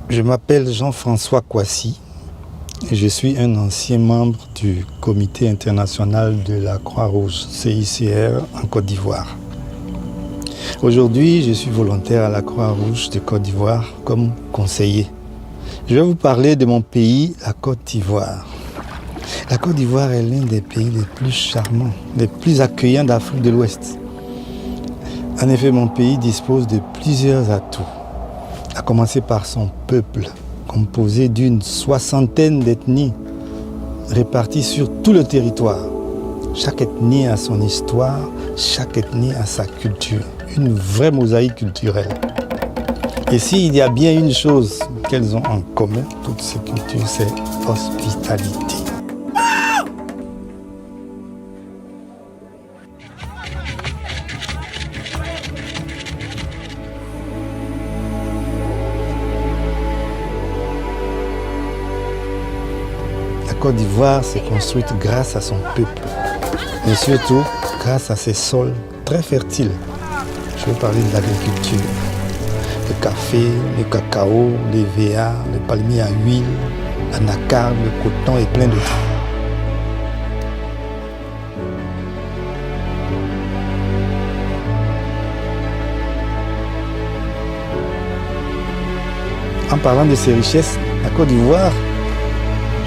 Je m'appelle Jean-François Kouassi et je suis un ancien membre du Comité international de la Croix-Rouge, CICR, en Côte d'Ivoire. Aujourd'hui, je suis volontaire à la Croix-Rouge de Côte d'Ivoire comme conseiller. Je vais vous parler de mon pays, la Côte d'Ivoire. La Côte d'Ivoire est l'un des pays les plus charmants, les plus accueillants d'Afrique de l'Ouest. En effet, mon pays dispose de plusieurs atouts, à commencer par son peuple, composé d'une soixantaine d'ethnies réparties sur tout le territoire. Chaque ethnie a son histoire, chaque ethnie a sa culture, une vraie mosaïque culturelle. Et s'il y a bien une chose qu'elles ont en commun, toutes ces cultures, c'est l'hospitalité. La Côte d'Ivoire s'est construite grâce à son peuple, mais surtout grâce à ses sols très fertiles. Je veux parler de l'agriculture. Le café, le cacao, les véas, les palmiers à huile, l'anacarde, le coton et plein d'autres. En parlant de ces richesses, la Côte d'Ivoire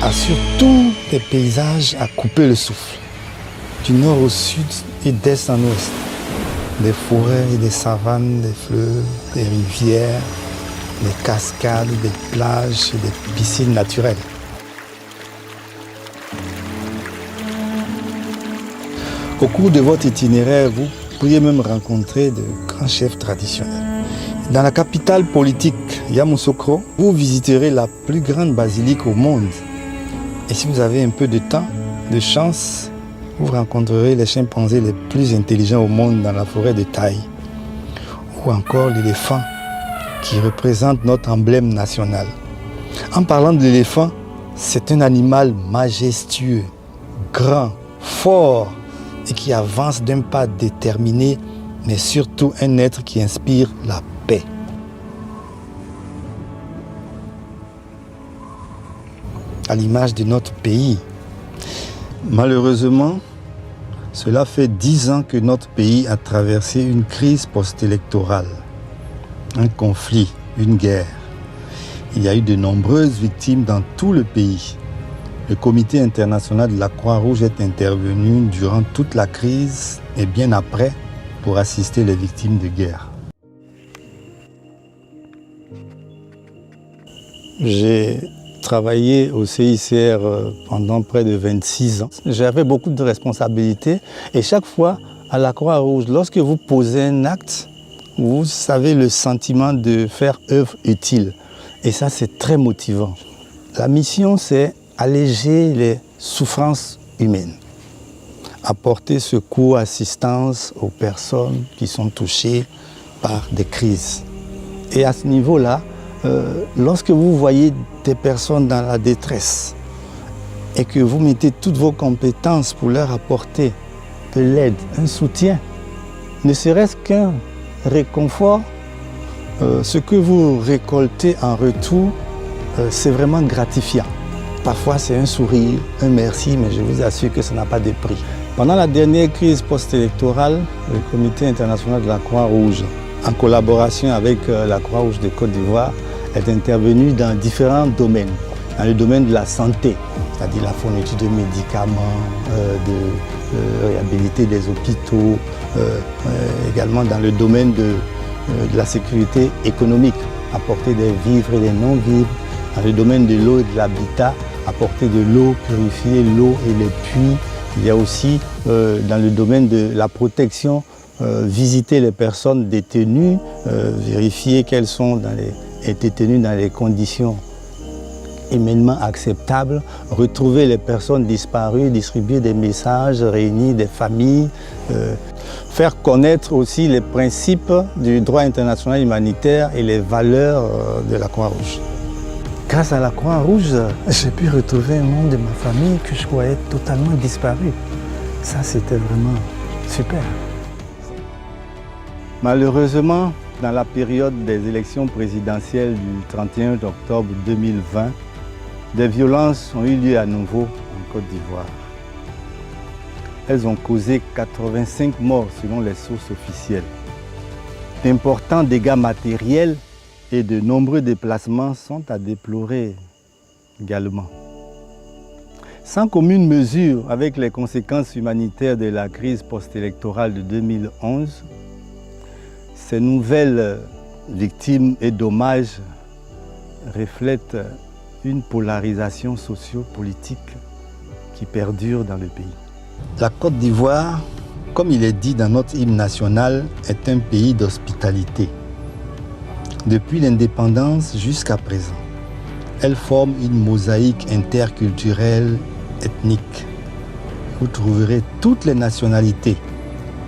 a surtout des paysages à couper le souffle, du nord au sud et d'est en ouest. Des forêts et des savanes, des fleuves, des rivières, des cascades, des plages et des piscines naturelles. Au cours de votre itinéraire, vous pourriez même rencontrer de grands chefs traditionnels. Dans la capitale politique, Yamoussoukro, vous visiterez la plus grande basilique au monde. Et si vous avez un peu de temps, de chance, vous rencontrerez les chimpanzés les plus intelligents au monde dans la forêt de Taï. Ou encore l'éléphant, qui représente notre emblème national. En parlant de l'éléphant, c'est un animal majestueux, grand, fort et qui avance d'un pas déterminé, mais surtout un être qui inspire la paix. À l'image de notre pays. Malheureusement, cela fait 10 ans que notre pays a traversé une crise post-électorale, un conflit, une guerre. Il y a eu de nombreuses victimes dans tout le pays. Le Comité international de la Croix-Rouge est intervenu durant toute la crise et bien après pour assister les victimes de guerre. J'ai travaillé au CICR pendant près de 26 ans. J'avais beaucoup de responsabilités et chaque fois à la Croix-Rouge, lorsque vous posez un acte, vous avez le sentiment de faire œuvre utile. Et ça, c'est très motivant. La mission, c'est alléger les souffrances humaines, apporter secours, assistance aux personnes qui sont touchées par des crises. Et à ce niveau-là, lorsque vous voyez des personnes dans la détresse et que vous mettez toutes vos compétences pour leur apporter de l'aide, un soutien, ne serait-ce qu'un réconfort, ce que vous récoltez en retour, c'est vraiment gratifiant. Parfois c'est un sourire, un merci, mais je vous assure que ça n'a pas de prix. Pendant la dernière crise post-électorale, le Comité international de la Croix-Rouge, en collaboration avec la Croix-Rouge de Côte d'Ivoire, est intervenu dans différents domaines. Dans le domaine de la santé, c'est-à-dire la fourniture de médicaments, de réhabiliter des hôpitaux, également dans le domaine de la sécurité économique, apporter des vivres et des non-vivres. Dans le domaine de l'eau et de l'habitat, apporter de l'eau, purifier l'eau et les puits. Il y a aussi dans le domaine de la protection, visiter les personnes détenues, vérifier qu'elles sont détenues dans les conditions humainement acceptables, retrouver les personnes disparues, distribuer des messages, réunir des familles, faire connaître aussi les principes du droit international humanitaire et les valeurs de la Croix-Rouge. Grâce à la Croix-Rouge, j'ai pu retrouver un membre de ma famille que je croyais totalement disparu. Ça, c'était vraiment super. Malheureusement, dans la période des élections présidentielles du 31 octobre 2020, des violences ont eu lieu à nouveau en Côte d'Ivoire. Elles ont causé 85 morts selon les sources officielles. D'importants dégâts matériels et de nombreux déplacements sont à déplorer également. Sans commune mesure avec les conséquences humanitaires de la crise post-électorale de 2011, ces nouvelles victimes et dommages reflètent une polarisation socio-politique qui perdure dans le pays. La Côte d'Ivoire, comme il est dit dans notre hymne national, est un pays d'hospitalité. Depuis l'indépendance jusqu'à présent, elle forme une mosaïque interculturelle, ethnique. Vous trouverez toutes les nationalités.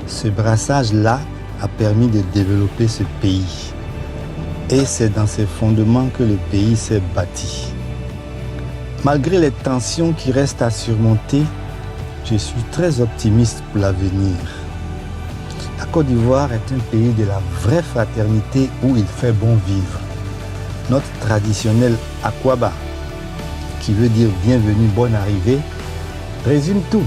Ce brassage-là a permis de développer ce pays. Et c'est dans ces fondements que le pays s'est bâti. Malgré les tensions qui restent à surmonter, je suis très optimiste pour l'avenir. La Côte d'Ivoire est un pays de la vraie fraternité où il fait bon vivre. Notre traditionnel Akwaba, qui veut dire bienvenue, bonne arrivée, résume tout.